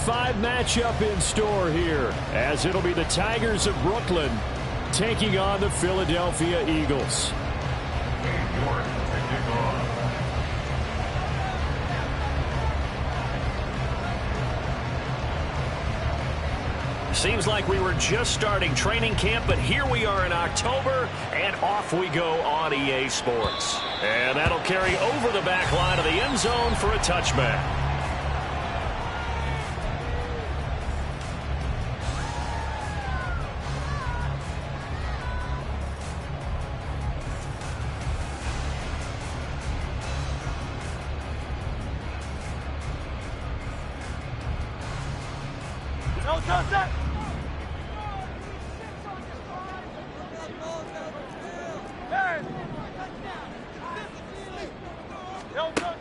5 matchup in store here, as it'll be the Tigers of Brooklyn taking on the Philadelphia Eagles. Seems like we were just starting training camp, but here we are in October, and off we go on EA Sports. And that'll carry over the back line of the end zone for a touchback.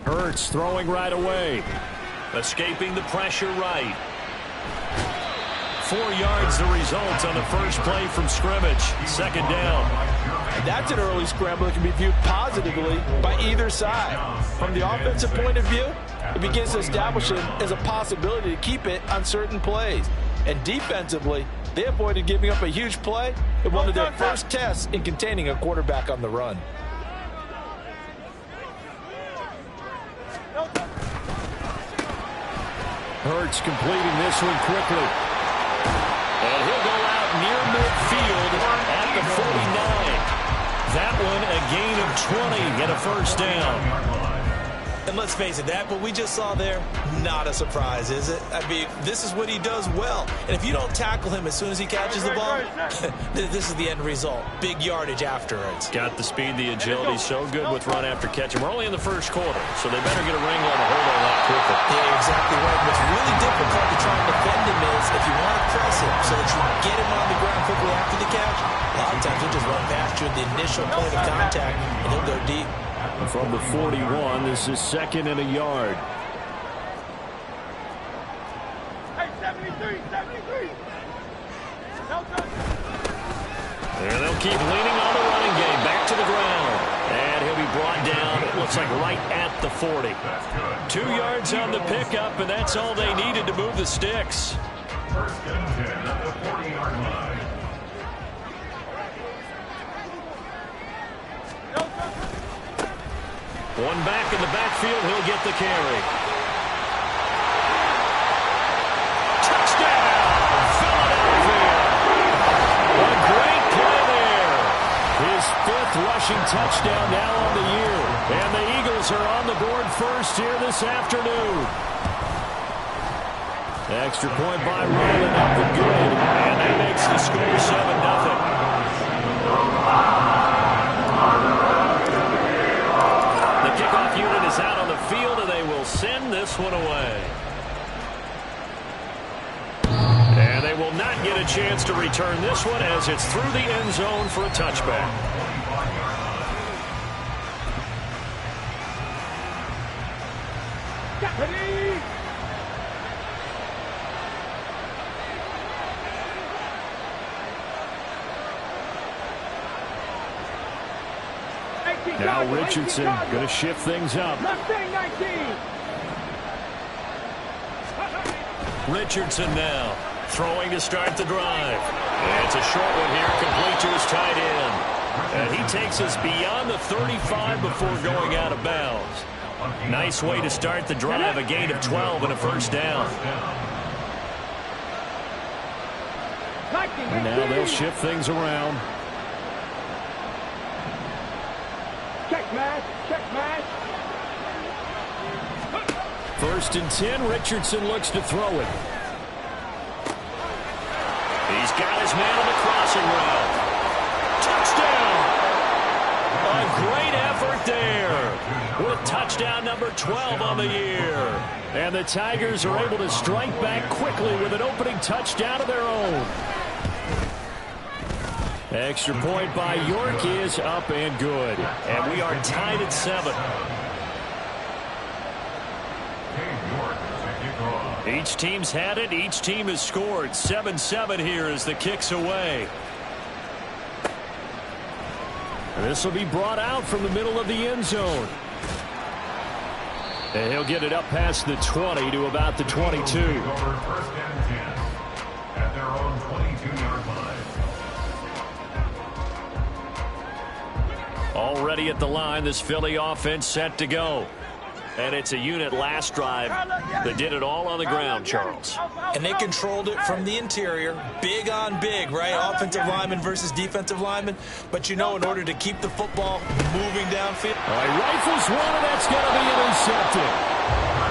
Hurts throwing right away. Escaping the pressure right. 4 yards the result on the first play from scrimmage. Second down. That's an early scramble that can be viewed positively by either side. From the offensive point of view, it begins to establish it as a possibility to keep it on certain plays. And defensively, they avoided giving up a huge play in one of their first tests in containing a quarterback on the run. Hurts completing this one quickly. And he'll go out near midfield at the 49. That one a gain of 20 and a first down. And let's face it, that what we just saw there, not a surprise, is it? I mean, this is what he does well. And if you don't tackle him as soon as he catches the ball, this is the end result. Big yardage afterwards. Got the speed, the agility, so good with run after catch. And we're only in the first quarter, so they better get a wrangle on the hold on that quickly. Yeah, exactly right. What's really difficult to try and defend him is if you want to press him so that you get him on the ground quickly after the catch, a lot of times he'll just run past you at the initial point of contact, and he'll go deep. From the 41, this is 2nd and a yard. Hey, 73. And they'll keep leaning on the running game. Back to the ground. And he'll be brought down, it looks like right at the 40. 2 yards on the pickup, and that's all they needed to move the sticks. First and 10 at the 40-yard line. One back in the backfield, he'll get the carry. Touchdown, Philadelphia! A great play there. His 5th rushing touchdown now on the year. And the Eagles are on the board first here this afternoon. Extra point by Ryland up and good. And that makes the score 7-0. Kickoff unit is out on the field, and they will send this one away. And they will not get a chance to return this one as it's through the end zone for a touchback. Now Richardson going to shift things up. Richardson now throwing to start the drive. And it's a short one here, complete to his tight end. And he takes us beyond the 35 before going out of bounds. Nice way to start the drive, a gain of 12 and a first down. And now they'll shift things around. First and 10, Richardson looks to throw it. He's got his man on the crossing route. Touchdown! A great effort there with touchdown number 12 on the year. And the Tigers are able to strike back quickly with an opening touchdown of their own. Extra point by York is up and good. And we are tied at 7. Each team's had it. Each team has scored. 7-7 here as the kick's away. This will be brought out from the middle of the end zone. And he'll get it up past the 20 to about the 22. First and 10 at their own 22-yard line. Already at the line, this Philly offense set to go. And it's a unit last drive that did it all on the ground, Charles. And they controlled it from the interior. Big on big, right? Offensive lineman versus defensive lineman. But you know, in order to keep the football moving downfield. All right, rifles one, and that's going to be intercepted.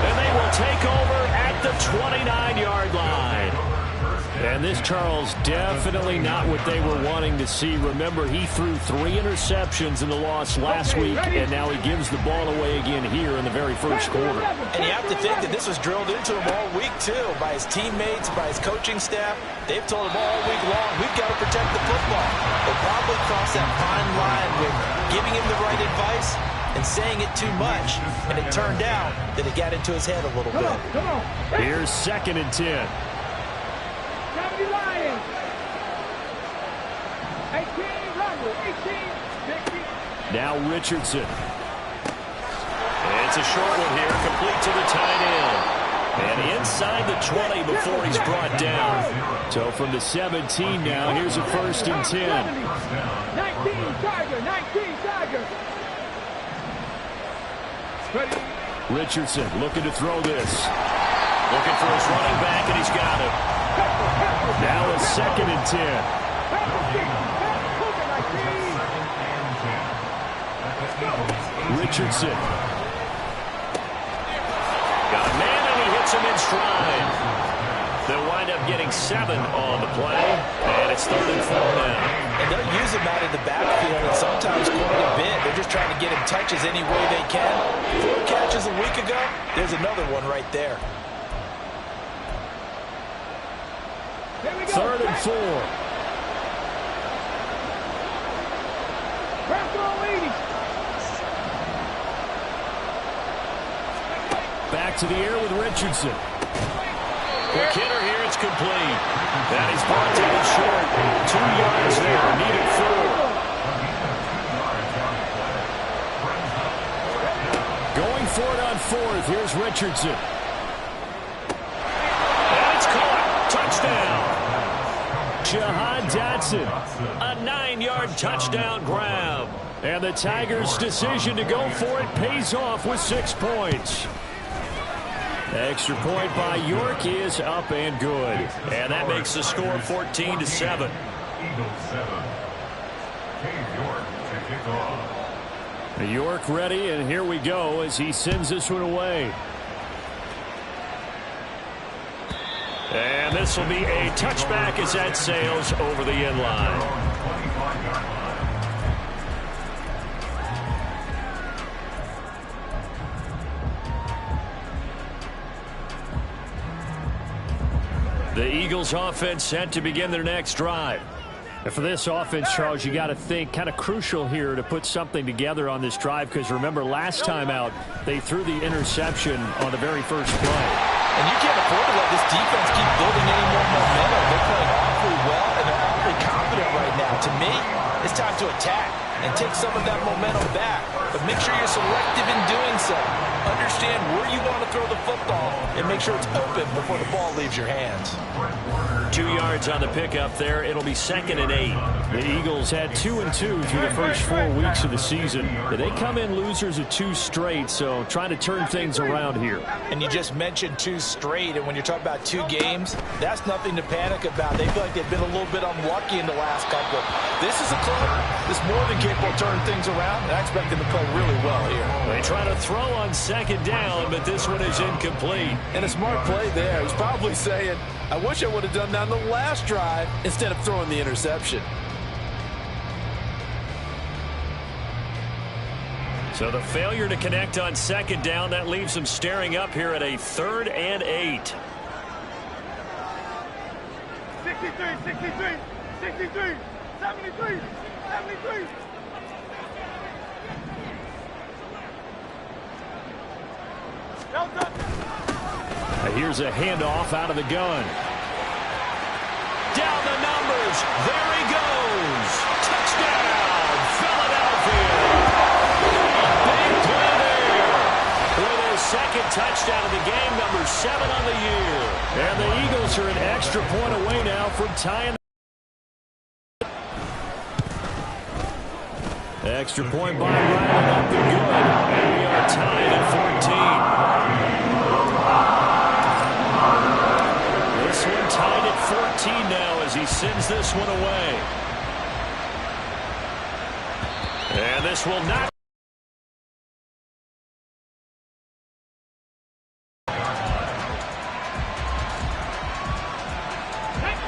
And they will take over at the 29-yard line. And this, Charles, definitely not what they were wanting to see. Remember, he threw 3 interceptions in the loss last week, and now he gives the ball away again here in the very first quarter. And you have to think that this was drilled into him all week, too, by his teammates, by his coaching staff. They've told him all week long, we've got to protect the football. They probably crossed that fine line with giving him the right advice and saying it too much, and it turned out that it got into his head a little bit. Here's 2nd and 10. 70 Lions. 18, Rumble. 18, 60. Now Richardson. It's a short one here, complete to the tight end. And inside the 20 before he's brought down. So from the 17 now, here's a 1st and 10. 19, Tiger. 19, Tiger. Ready. Richardson looking to throw this. Looking for his running back, and he's got it. Now a 2nd and 10. Richardson. Got a man, and he hits him in stride. They'll wind up getting 7 on the play, and it's 3rd and 4 now. And they'll use him out in the backfield and sometimes quite a bit. They're just trying to get him touches any way they can. 4 catches a week ago, there's another one right there. 3rd and 4. Back to the air with Richardson. Quick hitter here, it's complete. And he's brought down short. 2 yards there, needed 4. Going for it on 4th, here's Richardson. And it's caught. Touchdown. Jahan Dotson, a 9-yard touchdown grab. And the Tigers' decision to go for it pays off with 6 points. Extra point by York is up and good. And that makes the score 14-7. Eagles 7. Cade York to kick off. York ready, and here we go as he sends this one away. And this will be a touchback as that sails over the end line. The Eagles offense set to begin their next drive. And for this offense, Charles, you got to think kind of crucial here to put something together on this drive, because remember last time out they threw the interception on the very first play. And you can't afford to let this defense keep building any more momentum. They're playing awfully well, and they're awfully confident right now. To me, it's time to attack and take some of that momentum back. But make sure you're selective in doing so. Understand where you want to throw the football and make sure it's open before the ball leaves your hands. 2 yards on the pickup there. It'll be 2nd and 8. The Eagles had 2-2 through the first 4 weeks of the season. They come in losers of 2 straight, so trying to turn things around here. And you just mentioned 2 straight, and when you're talking about 2 games, that's nothing to panic about. They feel like they've been a little bit unlucky in the last couple. This is a club that's more than capable of turning things around, and I expect them to play really well here. They try to throw on 2nd down, but this one is incomplete. And a smart play there. He's probably saying, I wish I would have done that on the last drive instead of throwing the interception. So the failure to connect on 2nd down, that leaves them staring up here at a 3rd and 8. 63, 63, 63, 73, 73. Here's a handoff out of the gun. Down the numbers. There he goes. Touchdown, Philadelphia. A big play there with a second touchdown of the game, number 7 on the year. And the Eagles are an extra point away now from tying. Extra point by Ryan, up and good. And we are tied at 14. This one tied at 14 now as he sends this one away. And this will not.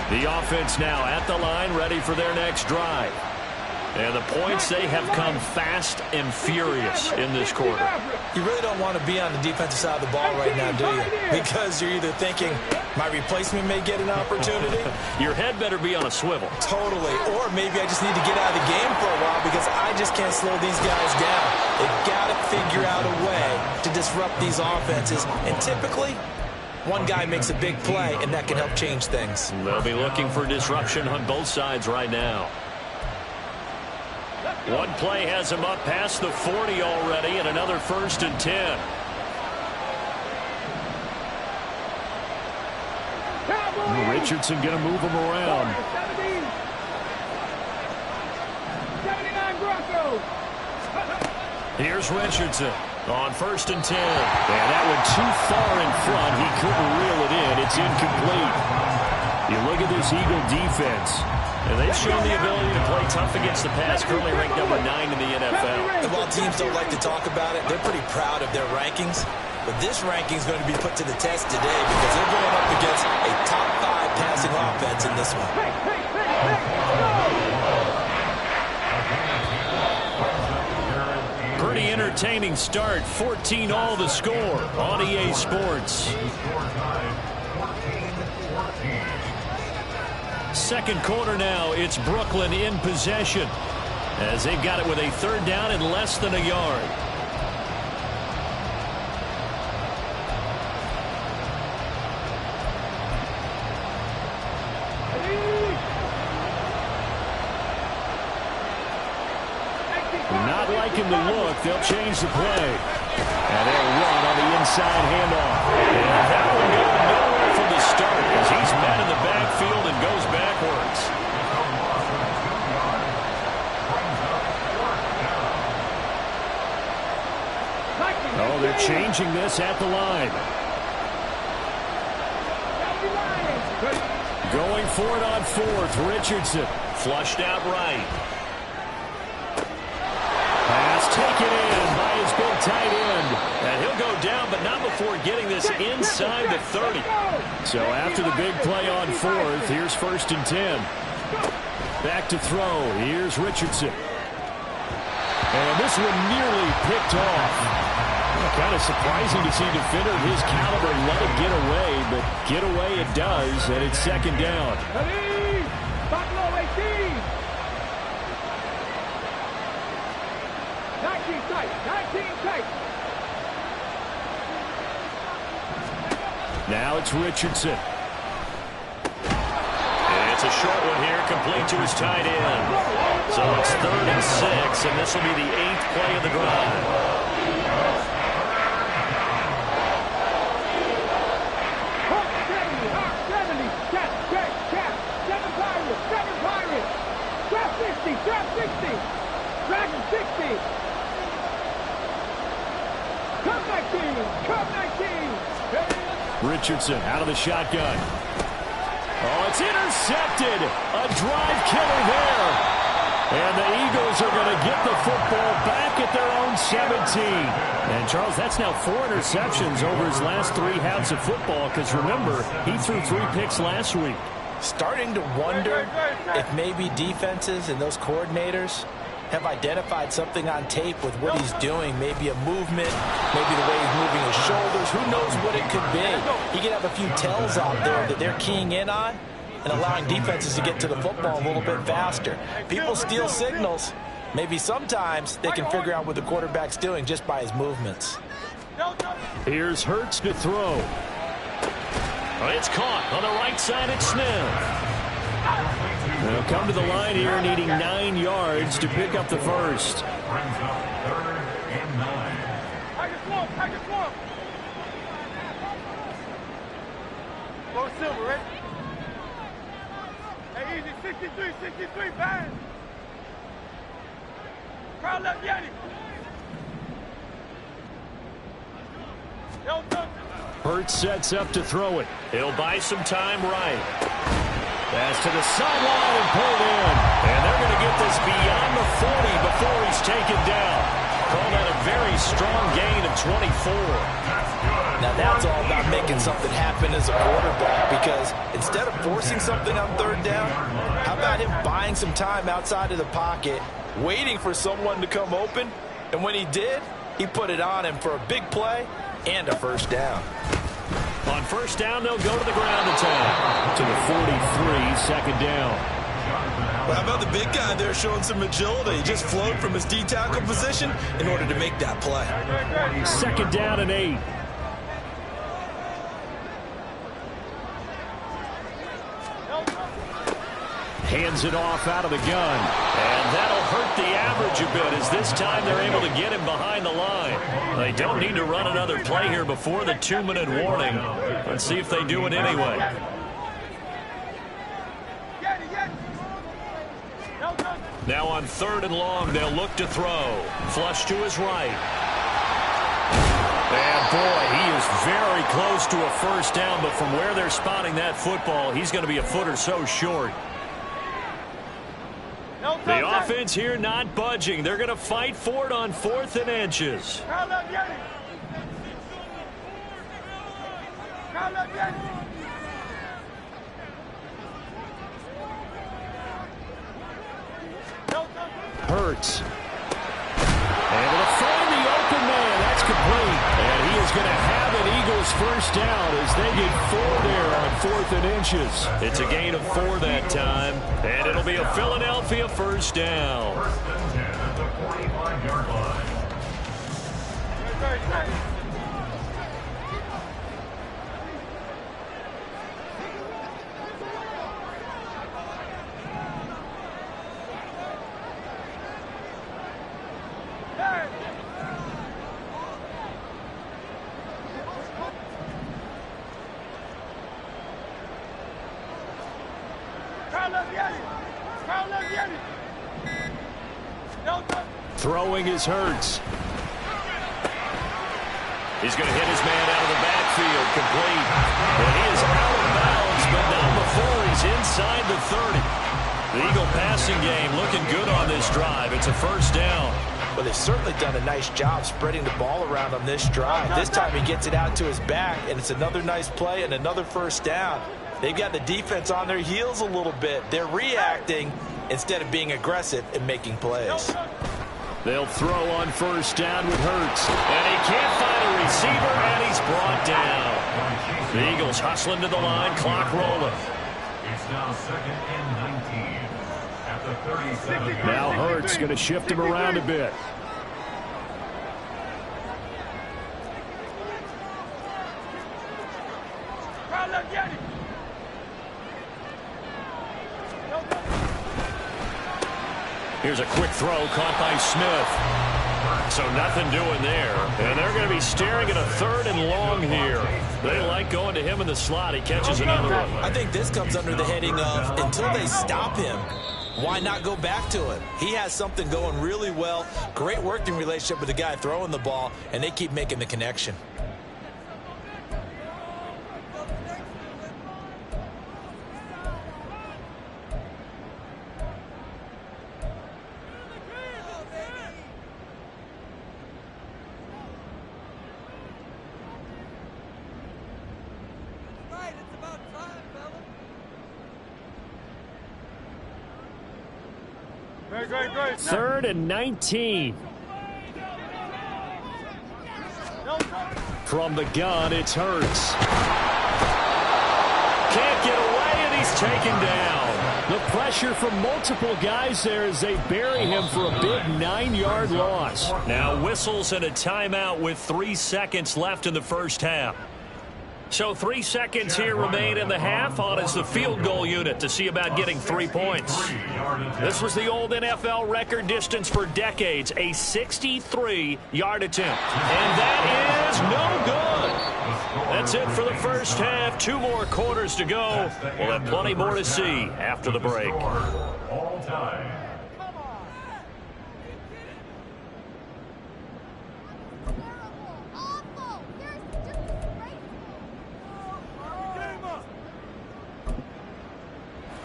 The offense now at the line, ready for their next drive. And the points, they have come fast and furious in this quarter. You really don't want to be on the defensive side of the ball right now, do you? Because you're either thinking, my replacement may get an opportunity. Your head better be on a swivel. Totally. Or maybe I just need to get out of the game for a while because I just can't slow these guys down. They've got to figure out a way to disrupt these offenses. And typically, one guy makes a big play, and that can help change things. They'll be looking for disruption on both sides right now. One play has him up past the 40 already, and another 1st and 10. Richardson going to move him around. 79 Broncos. Here's Richardson on 1st and 10. And that one too far in front. He couldn't reel it in. It's incomplete. You look at this Eagle defense. And they've shown the ability to play tough against the pass, currently ranked number 9 in the NFL. And while teams don't like to talk about it, they're pretty proud of their rankings. But this ranking is going to be put to the test today because they're going up against a top 5 passing offense in this one. Pretty entertaining start. 14 all the score on EA Sports. Second quarter now, it's Brooklyn in possession as they've got it with a 3rd down and less than a yard. Not liking the look, they'll change the play. And they'll run on the inside handoff. And that one going nowhere from the start as he's met in the backfield and goes backwards. Oh, they're changing this at the line. Going for it on 4th, Richardson. Flushed out right. Pass taken in by his big tight end. And he'll go down, but not before getting this inside the 30. So after the big play on 4th, here's 1st and 10. Back to throw. Here's Richardson. And this one nearly picked off. Kind of surprising to see a defender of his caliber let it get away, but get away it does, and it's 2nd down. Buffalo 18. 19 tight. 19 tight. Now it's Richardson. And it's a short one here, complete to his tight end. So it's 3rd and 6, and this will be the 8th play of the drive. Trap 60. Dragon 60. Cup 19. Cup 19. Richardson out of the shotgun. Oh, it's intercepted. A drive killer there. And the Eagles are going to get the football back at their own 17. And, Charles, that's now 4 interceptions over his last 3 halves of football because, remember, he threw 3 picks last week. Starting to wonder if maybe defenses and those coordinators have identified something on tape with what he's doing. Maybe a movement, maybe the way he's moving his shoulders. Who knows what it could be? He could have a few tells out there that they're keying in on and allowing defenses to get to the football a little bit faster. People steal signals. Maybe sometimes they can figure out what the quarterback's doing just by his movements. Here's Hurts to throw. It's caught on the right side at Smith. They'll come to the line here needing 9 yards to pick up the first. Go silver, right? Hey, easy, 63, bang. Crowd left, Yeti. Hurts sets up to throw it. He'll buy some time right. Pass to the sideline and pulled in. And they're going to get this beyond the 40 before he's taken down. Call that a very strong gain of 24. Now that's all about making something happen as a quarterback, because instead of forcing something on third down, how about him buying some time outside of the pocket, waiting for someone to come open, and when he did, he put it on him for a big play and a first down. On first down, they'll go to the ground attack. To the 43, second down. Well, how about the big guy there showing some agility? He just flowed from his D-tackle position in order to make that play. Second down and 8. Hands it off out of the gun. And that'll hurt the average a bit, as this time they're able to get him behind the line. They don't need to run another play here before the 2-minute warning. Let's see if they do it anyway. Now on third and long, they'll look to throw. Flush to his right. And boy, he is very close to a first down, but from where they're spotting that football, he's going to be a foot or so short. The offense here not budging. They're going to fight for it on 4th and inches. Hurts. Able to find the open man. That's complete. And he is going to have an Eagles first down as they get 4 there on 4th and inches. It's a gain of 4 that time. And it'll be a Philadelphia first down. First and 10 at the 45-yard line. Throwing is Hurts. He's going to hit his man out of the backfield, complete. And he is out of bounds, but not before he's inside the 30. The Eagle passing game looking good on this drive. It's a first down. Well, they've certainly done a nice job spreading the ball around on this drive. This time he gets it out to his back, and it's another nice play and another first down. They've got the defense on their heels a little bit. They're reacting instead of being aggressive and making plays. They'll throw on first down with Hurts. And he can't find a receiver, and he's brought down. The Eagles hustling to the line, clock rolling. It's now 2nd and 19 at the 37. Now Hurts going to shift him around a bit. Here's a quick throw caught by Smith. So nothing doing there. And they're going to be staring at a 3rd and long here. They like going to him in the slot. He catches another one. I think this comes under the heading of, until they stop him, why not go back to him? He has something going really well. Great working relationship with the guy throwing the ball, and they keep making the connection. Great. 3rd and 19. From the gun, it's Hurts. Can't get away, and he's taken down. The pressure from multiple guys there as they bury him for a big 9-yard loss. Now whistles and a timeout with 3 seconds left in the first half. So 3 seconds here remain in the half. On is the field goal unit to see about getting 3 points. This was the old NFL record distance for decades, a 63-yard attempt. And that is no good. That's it for the first half. 2 more quarters to go. We'll have plenty more to see after the break. All time.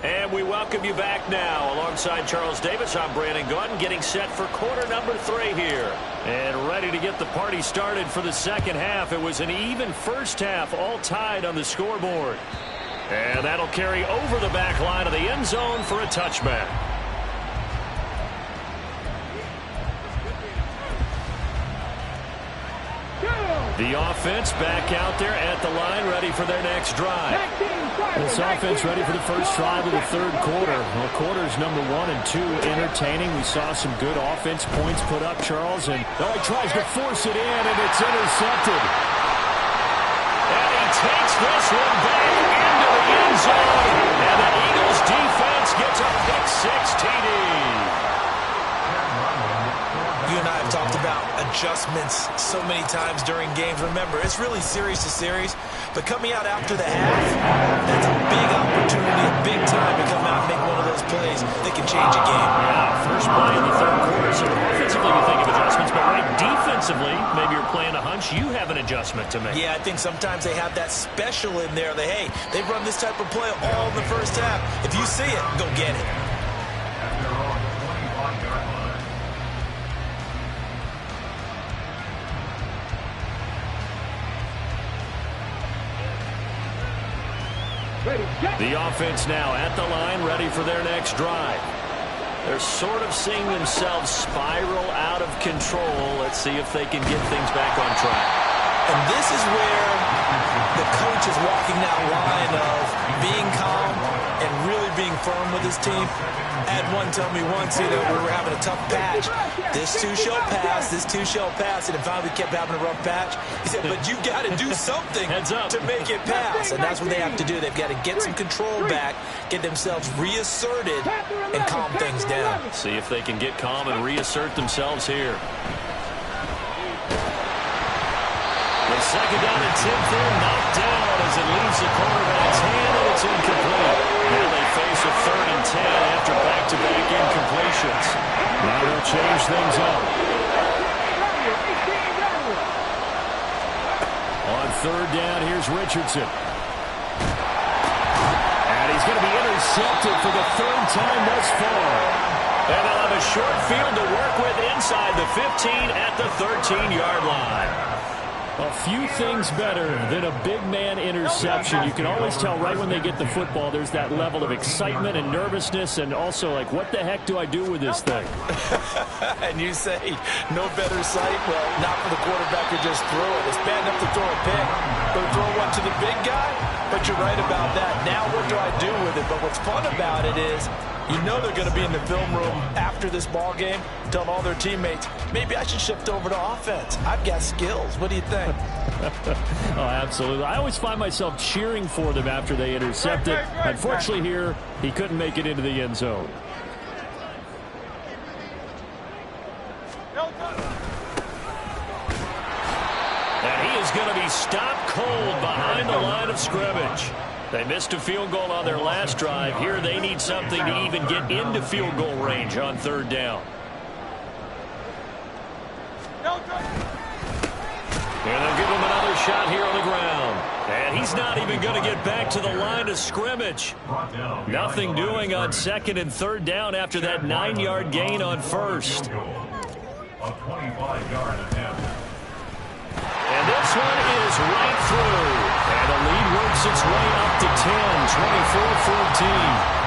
And we welcome you back now. Alongside Charles Davis, I'm Brandon Gaudin, getting set for quarter number 3 here. And ready to get the party started for the second half. It was an even first half, all tied on the scoreboard. And that'll carry over the back line of the end zone for a touchback. The offense back out there at the line, ready for their next drive. This offense ready for the first drive of the third quarter. Well, quarters number 1 and 2 entertaining. We saw some good offense points put up, Charles, and he tries to force it in, and it's intercepted. And he takes this one back into the end zone. And the Eagles defense gets a pick-6 TD. You and I have talked about adjustments so many times during games. Remember, it's really series to series, but coming out after the half, that's a big opportunity, a big time to come out and make one of those plays that can change a game. Yeah, first play in the third quarter. So offensively, you think of adjustments, but right defensively, maybe you're playing a hunch. You have an adjustment to make. Yeah, I think sometimes they have that special in there that, hey, they've run this type of play all in the first half. If you see it, go get it. At their own 25-yard line. The offense now at the line, ready for their next drive. They're sort of seeing themselves spiral out of control. Let's see if they can get things back on track. And this is where the coach is walking that line of being calm and really being firm with his team. I had one tell me once, we were having a tough patch. This two shall pass, this two shall pass. And then finally we kept having a rough patch. He said, but you got to do something to make it pass. And that's what they have to do. They've got to get some control back, get themselves reasserted, and calm things down. See if they can get calm and reassert themselves here. The second down and 10th there, knocked down as it leaves the quarterback's hand, and it's incomplete. Now they face a 3rd and 10 after back-to-back incompletions. Now they'll change things up. On 3rd down, here's Richardson. And he's going to be intercepted for the 3rd time thus far. And they'll have a short field to work with inside the 15 at the 13-yard line. A few things better than a big man interception. You can always tell right when they get the football, there's that level of excitement and nervousness, and also like, what the heck do I do with this thing? And you say, no better sight? Well, not for the quarterback to just throw it. It's bad enough to throw a pick, but throw one to the big guy? But you're right about that. Now what do I do with it? But what's fun about it is, you know they're going to be in the film room after this ball game, telling all their teammates, maybe I should shift over to offense. I've got skills. What do you think? Oh, absolutely. I always find myself cheering for them after they intercept it. Unfortunately here, he couldn't make it into the end zone. And he is going to be stopped cold behind the line of scrimmage. They missed a field goal on their last drive. Here they need something to even get into field goal range on 3rd down. And they'll give him another shot here on the ground. And he's not even going to get back to the line of scrimmage. Nothing doing on 2nd and 3rd down after that 9-yard gain on 1st. A 25-yard attempt. And this one is right through. And the lead works its way up to 10, 24-14.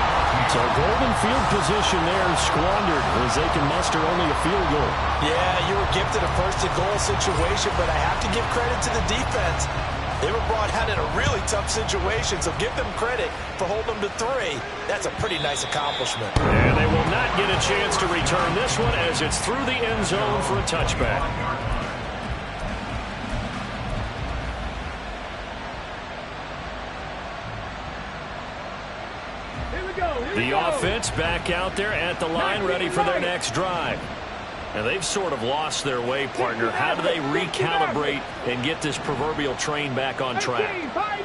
So golden field position there squandered as they can muster only a field goal. Yeah, you were gifted a 1st-and-goal situation, but I have to give credit to the defense. They were brought out in a really tough situation, so give them credit for holding them to 3. That's a pretty nice accomplishment. And they will not get a chance to return this one as it's through the end zone for a touchback. The offense back out there at the line, ready for their next drive. And they've sort of lost their way, partner. How do they recalibrate and get this proverbial train back on track?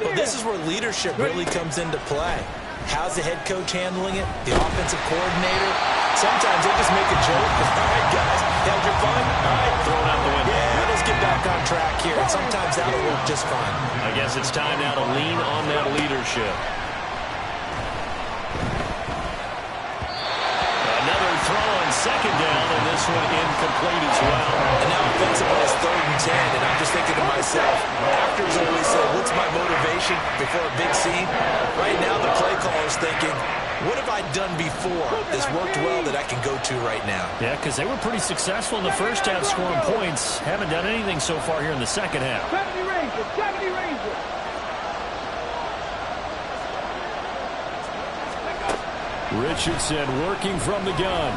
Well, this is where leadership really comes into play. How's the head coach handling it? The offensive coordinator? Sometimes they just make a joke. All right, guys, held your fun? All right, Throw it out the window. Yeah, let's get back on track here. And sometimes that'll work just fine. I guess it's time now to lean on that leadership. Another throw on second down, and this one incomplete as well. And now offensively it's 3rd and 10, and I'm just thinking to myself, actors always say, what's my motivation before a big scene? Right now the play caller's thinking, what have I done before that's worked well that I can go to right now? Yeah, because they were pretty successful in the first half scoring points. Haven't done anything so far here in the second half. 70 Rangers, 70 Rangers. Richardson working from the gun.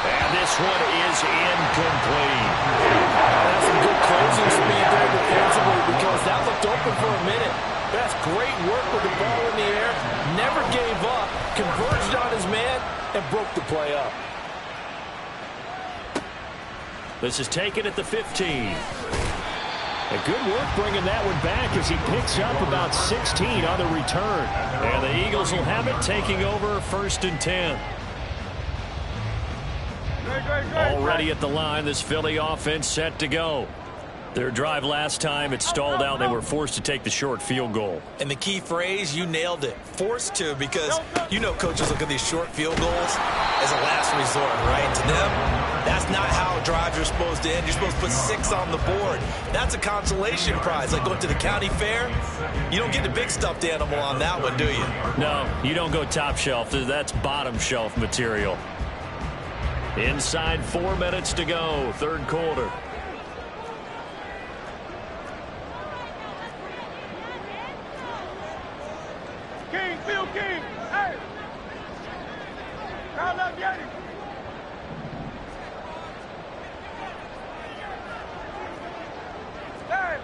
And this one is incomplete. That's some good closing speed there defensively because that looked open for a minute. That's great work with the ball in the air. Never gave up. Converged on his man and broke the play up. This is taken at the 15. A good work bringing that one back as he picks up about 16 on the return. And the Eagles will have it taking over 1st and 10. Already at the line, this Philly offense set to go. Their drive last time, it stalled out. They were forced to take the short field goal. And the key phrase, you nailed it. Forced to, because you know coaches look at these short field goals as a last resort, right? To them, that's not how drives are supposed to end. You're supposed to put 6 on the board. That's a consolation prize. Like going to the county fair, you don't get the big stuffed animal on that one, do you? No, you don't go top shelf. That's bottom shelf material. Inside 4 minutes to go, 3rd quarter. King, Phil King. Hey. Crowd love Yeti. Hey.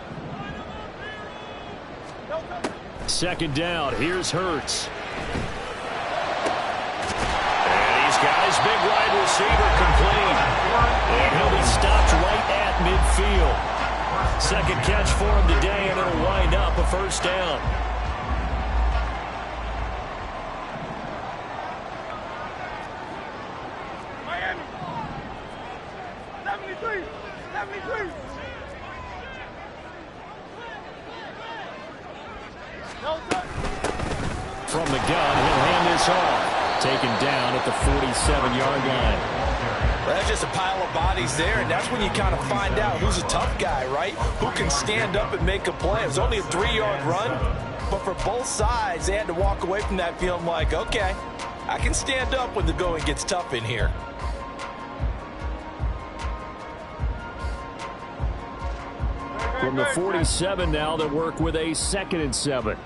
Second down. Here's Hurts. And he's got his big wide receiver complete. And he'll be stopped right at midfield. Second catch for him today, and it'll wind up a 1st down. Miami. 73. 73. No touch. From the gun, he'll hand this off. Taken down at the 47-yard line. Well, that's just a pile of bodies there, and that's when you kind of find out who's a tough guy, right? Who can stand up and make a play. It was only a 3-yard run, but for both sides, they had to walk away from that feeling like, okay, I can stand up when the going gets tough in here. From the 47 now, they'll work with a 2nd and 7.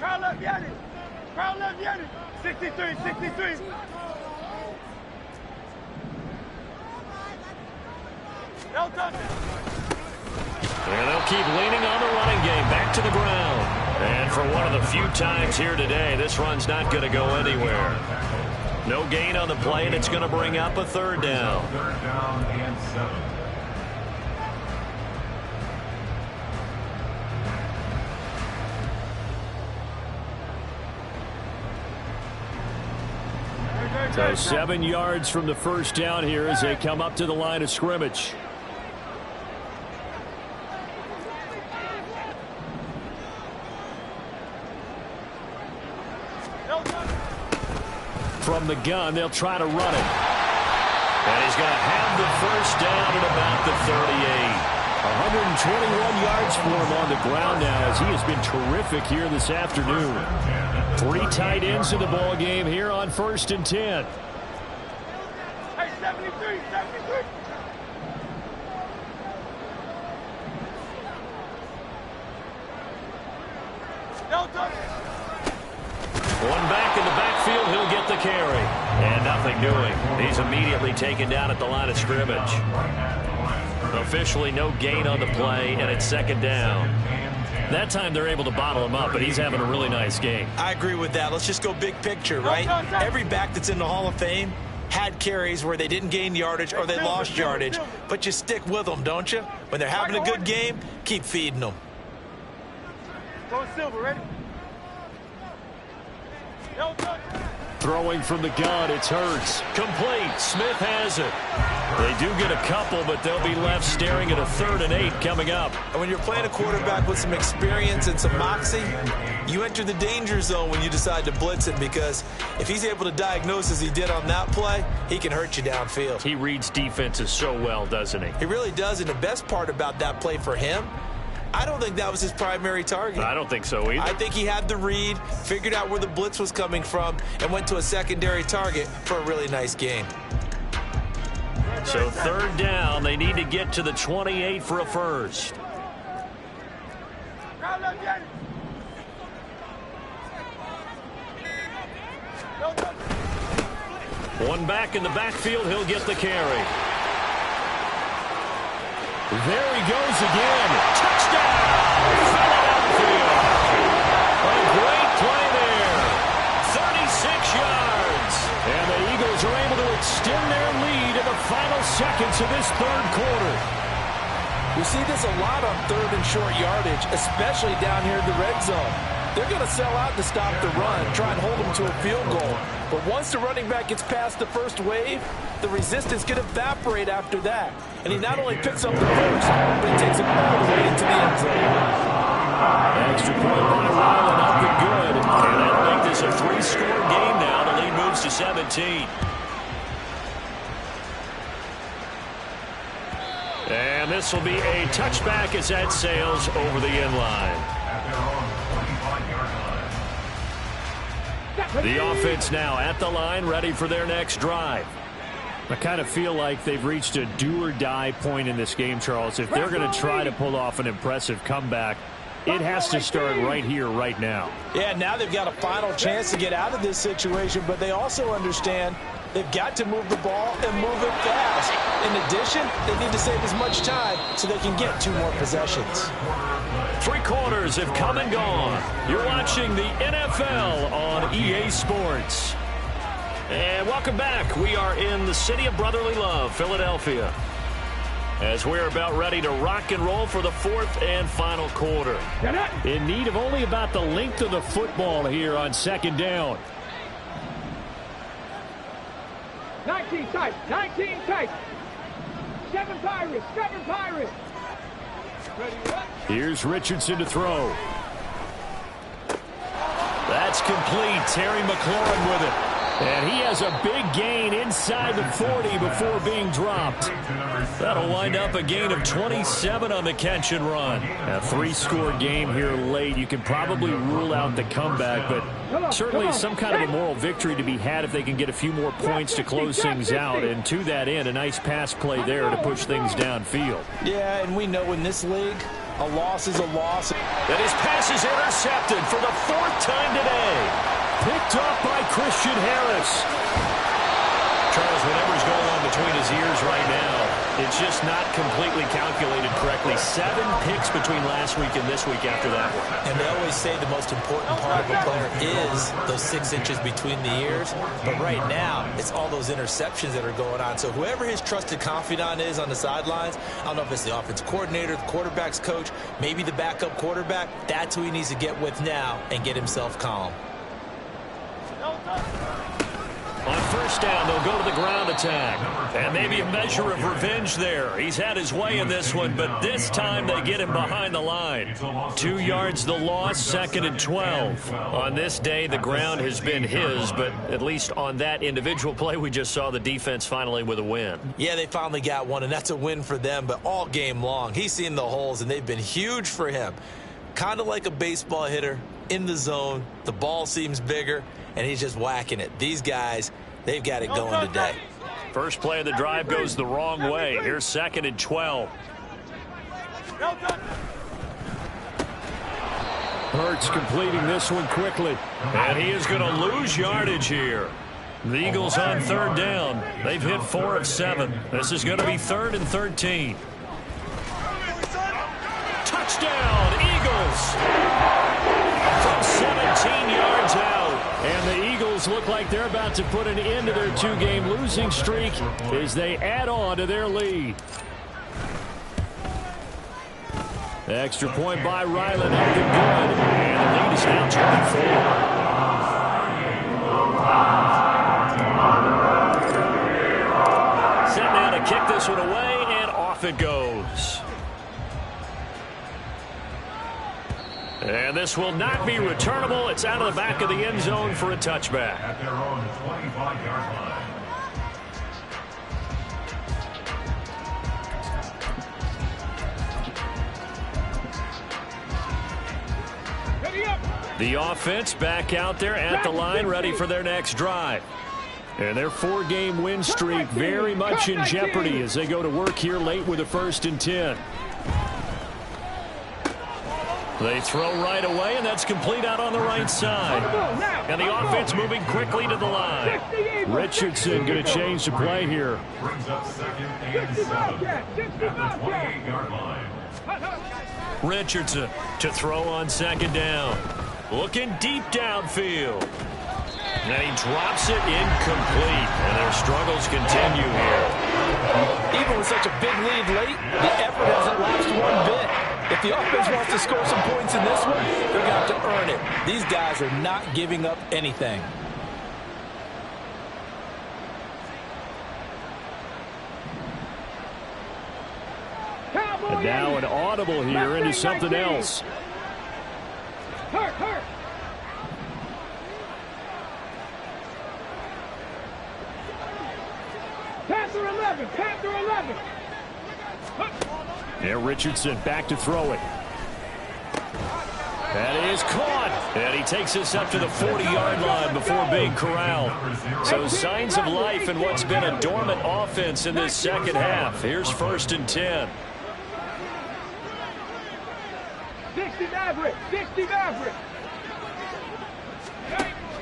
Crowd love Yeti. Crowd love Yeti. 63, 63. No touch. And they'll keep leaning on the running game. Back to the ground. And for one of the few times here today, this run's not going to go anywhere. No gain on the play, and it's going to bring up a 3rd down. 3rd down and 7. So 7 yards from the 1st down here as they come up to the line of scrimmage. From the gun, they'll try to run it. And he's going to have the 1st down at about the 38. 121 yards for him on the ground now as he has been terrific here this afternoon. 3 tight ends in the ball game here on 1st and 10. Hey, 73, 73. No touch. One back in the backfield, he'll get the carry. And nothing doing. He's immediately taken down at the line of scrimmage. Officially no gain on the play, and it's 2nd down. That time they're able to bottle him up, but he's having a really nice game. I agree with that. Let's just go big picture, right? Every back that's in the Hall of Fame had carries where they didn't gain yardage or they lost yardage, but you stick with them, don't you? When they're having a good game, keep feeding them. Go Silver, ready? Throwing from the gun, it's Hurts. Complete. Smith has it. They do get a couple, but they'll be left staring at a 3rd and 8 coming up. And when you're playing a quarterback with some experience and some moxie, you enter the danger zone when you decide to blitz him, because if he's able to diagnose as he did on that play, he can hurt you downfield. He reads defenses so well, doesn't he? He really does, and the best part about that play for him, I don't think that was his primary target. I don't think so either. I think he had the read, figured out where the blitz was coming from, and went to a secondary target for a really nice game. So 3rd down, they need to get to the 28 for a first. One back in the backfield, he'll get the carry. There he goes again. Touchdown! Philadelphia! A great play there. 36 yards. And the Eagles are able to extend their lead in the final seconds of this 3rd quarter. We see this a lot on 3rd and short yardage, especially down here in the red zone. They're going to sell out to stop the run, try and hold them to a field goal. But once the running back gets past the first wave, the resistance can evaporate after that. And he not only picks up the first, but he takes it all the way into the end zone. Extra point by Ryland up and good. And that'll make this a 3-score game now. The lead moves to 17. And this will be a touchback as that sails over the end line. The offense now at the line, ready for their next drive. I kind of feel like they've reached a do-or-die point in this game, Charles. If they're going to try to pull off an impressive comeback, it has to start right here, right now. Yeah, now they've got a final chance to get out of this situation, but they also understand they've got to move the ball and move it fast. In addition, they need to save as much time so they can get 2 more possessions. 3 quarters have come and gone. You're watching the NFL on EA Sports. And welcome back. We are in the city of brotherly love, Philadelphia, as we're about ready to rock and roll for the 4th and final quarter. In need of only about the length of the football here on 2nd down. 19 tight, 19 tight. 7 Pirates, 7 Pirates. Here's Richardson to throw. That's complete. Terry McLaurin with it. And he has a big gain inside the 40 before being dropped. That'll wind up a gain of 27 on the catch and run. A 3-score game here late. You can probably rule out the comeback, but certainly some kind of a moral victory to be had if they can get a few more points to close things out. And to that end, a nice pass play there to push things downfield. Yeah, and we know in this league, a loss is a loss. And his pass is intercepted for the 4th time today. Picked up by Christian Harris. Charles, whatever's going on between his ears right now, it's just not completely calculated correctly. 7 picks between last week and this week after that one. And they always say the most important part of a player is those 6 inches between the ears. But right now, it's all those interceptions that are going on. So whoever his trusted confidant is on the sidelines, I don't know if it's the offensive coordinator, the quarterback's coach, maybe the backup quarterback, that's who he needs to get with now and get himself calm. On 1st down, they'll go to the ground attack. And maybe a measure of revenge there. He's had his way in this one, but this time they get him behind the line. 2 yards the loss, 2nd and 12. On this day, the ground has been his, but at least on that individual play, we just saw the defense finally with a win. Yeah, they finally got one, and that's a win for them, but all game long, he's seen the holes, and they've been huge for him. Kind of like a baseball hitter in the zone. The ball seems bigger, and he's just whacking it. These guys, they've got it going today. First play of the drive goes the wrong way. Here's 2nd and 12. Hurts completing this one quickly. And he is going to lose yardage here. The Eagles on 3rd down. They've hit 4 of 7. This is going to be 3rd and 13. Touchdown, Eagles! Eagles. From 17 yards out. And the Eagles look like they're about to put an end to their two-game losing streak as they add on to their lead. The extra point by Ryland up and good. And the lead is now 24. Set now to kick this one away, and off it goes. And this will not be returnable. It's out of the back of the end zone for a touchback. At their own 25-yard line. The offense back out there at the line, ready for their next drive. And their four-game win streak very much in jeopardy as they go to work here late with a 1st and 10. They throw right away, and that's complete out on the right side. And the offense moving quickly to the line. Richardson going to change the play here. Brings up 2nd and 7 at the 28-yard line. Richardson to throw on 2nd down. Looking deep downfield. And he drops it incomplete. And their struggles continue here. Even with such a big lead late, the effort hasn't lapsed one bit. If the offense wants to score some points in this one, they're going to have to earn it. These guys are not giving up anything. And now an audible here into something else. Hurt. Panther 11. Yeah, Richardson back to throw it. That is caught. And he takes us up to the 40-yard line before being corralled. So signs of life in what's been a dormant offense in this second half. Here's 1st and 10. 60 Maverick.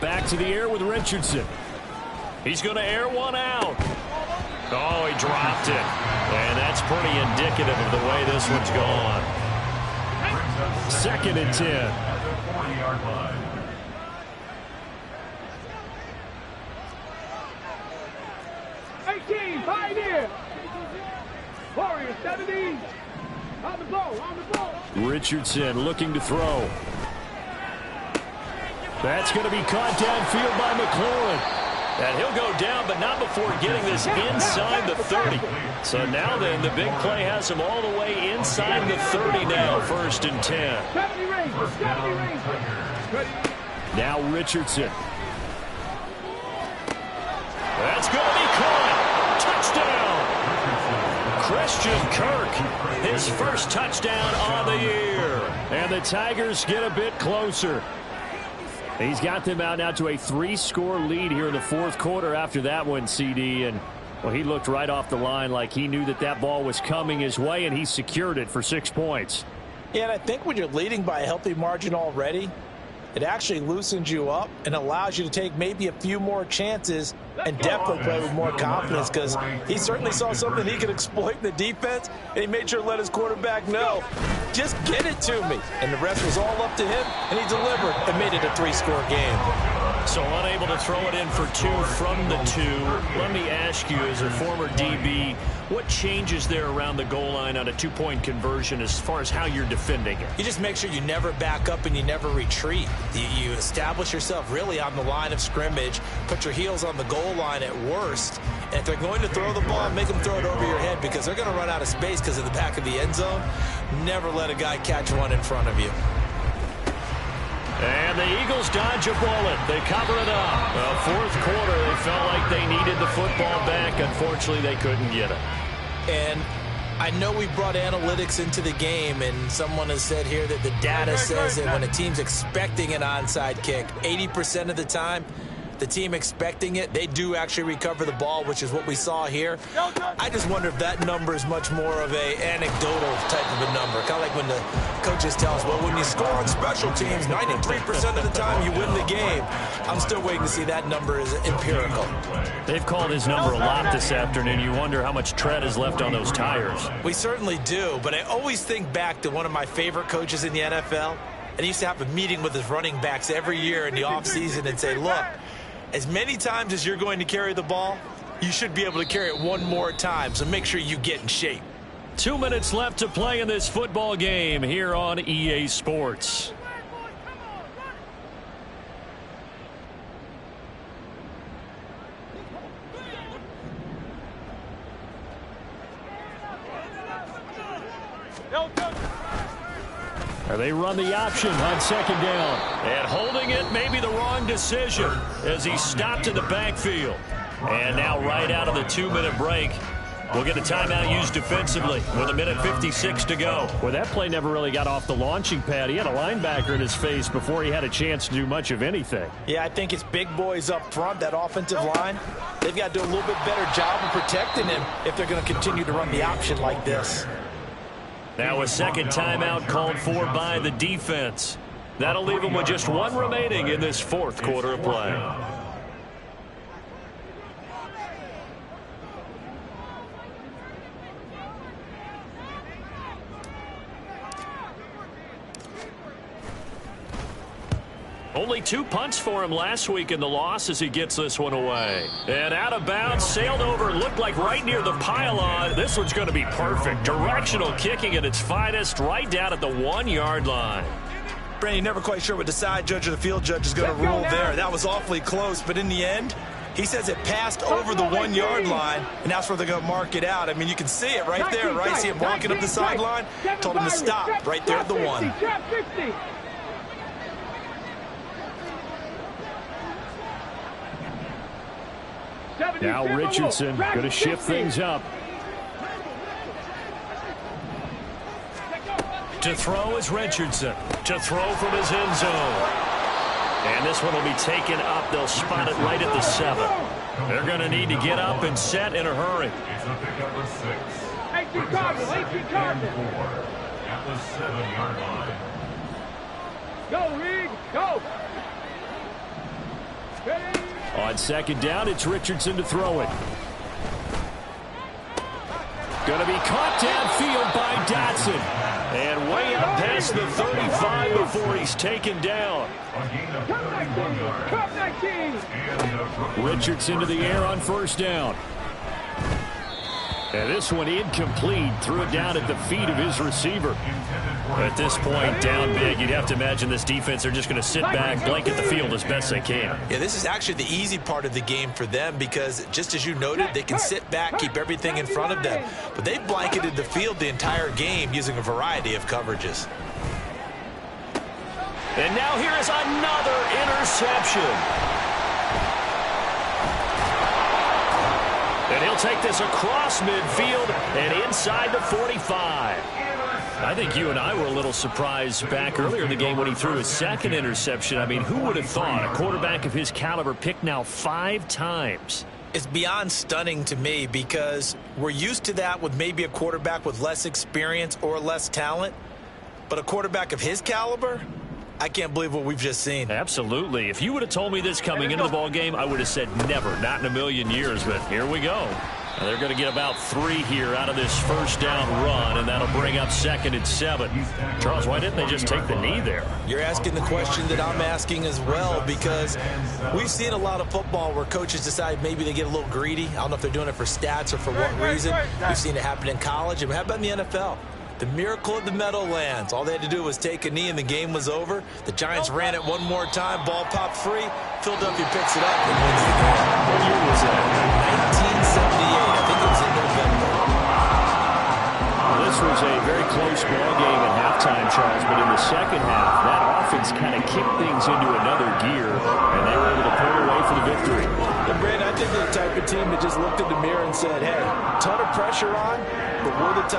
Back to the air with Richardson. He's going to air one out. Oh, he dropped it. And that's pretty indicative of the way this one's gone. 2nd and 10. At the 40-yard line. Pioneer. Warrior 70. On the ball. Richardson looking to throw. That's going to be caught downfield by McLaurin. And he'll go down, but not before getting this inside the 30. So now then, the big play has him all the way inside the 30 now, 1st and 10. Now Richardson. That's going to be caught. Touchdown. Christian Kirk, his first touchdown on the year. And the Tigers get a bit closer. He's got them out now to a 3-score lead here in the 4th quarter after that one, CD. And, well, he looked right off the line like he knew that ball was coming his way, and he secured it for 6 points. Yeah, and I think when you're leading by a healthy margin already, it actually loosens you up and allows you to take maybe a few more chances and definitely play with more confidence, because he certainly saw something he could exploit in the defense, and he made sure to let his quarterback know, just get it to me. And the rest was all up to him, and he delivered and made it a 3-score game. So unable to throw it in for 2 from the 2. Let me ask you, as a former DB, what changes there around the goal line on a 2-point conversion as far as how you're defending it? You just make sure you never back up and you never retreat. You establish yourself really on the line of scrimmage, put your heels on the goal line at worst, and if they're going to throw the ball, make them throw it over your head, because they're going to run out of space because of the back of the end zone. Never let a guy catch one in front of you. And the Eagles dodge a bullet. They cover it up. Well, 4th quarter, they felt like they needed the football back. Unfortunately, they couldn't get it. And I know we brought analytics into the game, and someone has said here that the data says that when a team's expecting an onside kick, 80% of the time, the team expecting it, they do actually recover the ball, which is what we saw here. I just wonder if that number is much more of a anecdotal type of a number. Kind of like when the coaches tell us, well, when you score on special teams, 93% of the time you win the game. I'm still waiting to see that number is empirical. They've called his number a lot this afternoon. You wonder how much tread is left on those tires. We certainly do, but I always think back to one of my favorite coaches in the NFL, and he used to have a meeting with his running backs every year in the offseason and say, look, as many times as you're going to carry the ball, you should be able to carry it one more time, so make sure you get in shape. 2 minutes left to play in this football game here on EA Sports. They run the option on second down. And holding it may be the wrong decision as he stopped in the backfield. And now right out of the 2-minute break, we'll get a timeout used defensively with 1:56 to go. Well, that play never really got off the launching pad. He had a linebacker in his face before he had a chance to do much of anything. Yeah, I think it's big boys up front, that offensive line. They've got to do a little bit better job of protecting him if they're going to continue to run the option like this. Now a second timeout called for by the defense. That'll leave them with just one remaining in this fourth quarter of play. Only 2 punts for him last week in the loss as he gets this one away. And out of bounds, sailed over, looked like right near the pylon. This one's going to be perfect. Directional kicking at its finest, right down at the 1-yard line. Brandon, you're never quite sure what the side judge or the field judge is going to rule there. That was awfully close, but in the end, he says it passed over the 1-yard line, and that's where they're going to mark it out. I mean, you can see it right there, right? See him walking up the sideline. Told him to stop right there at the 1. Now Richardson going to shift things up. To throw is Richardson. To throw from his end zone. And this one will be taken up. They'll spot it right at the 7. They're going to need to get up and set in a hurry. It's a pickup of 6. 18 Cardinal, 18 Cardinal. At the 7-yard line. Go, Reed, go. Ready? On second down, it's Richardson to throw it. Going to be caught downfield by Dotson. And way up past the 35 before he's taken down. Richardson to the air on first down. And this one incomplete. Threw it down at the feet of his receiver. At this point, down big, you'd have to imagine this defense are just going to sit back, blanket the field as best they can. Yeah, this is actually the easy part of the game for them because, just as you noted, they can sit back, keep everything in front of them. But they've blanketed the field the entire game using a variety of coverages. And now here is another interception. And he'll take this across midfield and inside the 45. I think you and I were a little surprised back earlier in the game when he threw his second interception. I mean, who would have thought a quarterback of his caliber picked now 5 times? It's beyond stunning to me because we're used to that with maybe a quarterback with less experience or less talent. But a quarterback of his caliber, I can't believe what we've just seen. Absolutely. If you would have told me this coming into the ball game, I would have said never, not in a million years. But here we go. And they're going to get about 3 here out of this first down run, and that'll bring up 2nd and 7. Charles, why didn't they just take the knee there? You're asking the question that I'm asking as well, because we've seen a lot of football where coaches decide maybe they get a little greedy. I don't know if they're doing it for stats or for what reason. We've seen it happen in college, and how about in the NFL? The miracle of the Meadowlands. All they had to do was take a knee, and the game was over. The Giants ran it one more time. Ball popped free. Philadelphia picks it up and wins the game. What year was that? 1978. I think it was in November. This was a very close ball game at halftime, Charles, but in the second half, that offense kind of kicked things into another gear, and they were able to pull away for the victory. And Brandon, I think they're the type of team that just looked in the mirror and said, hey, ton of pressure on, but we're the type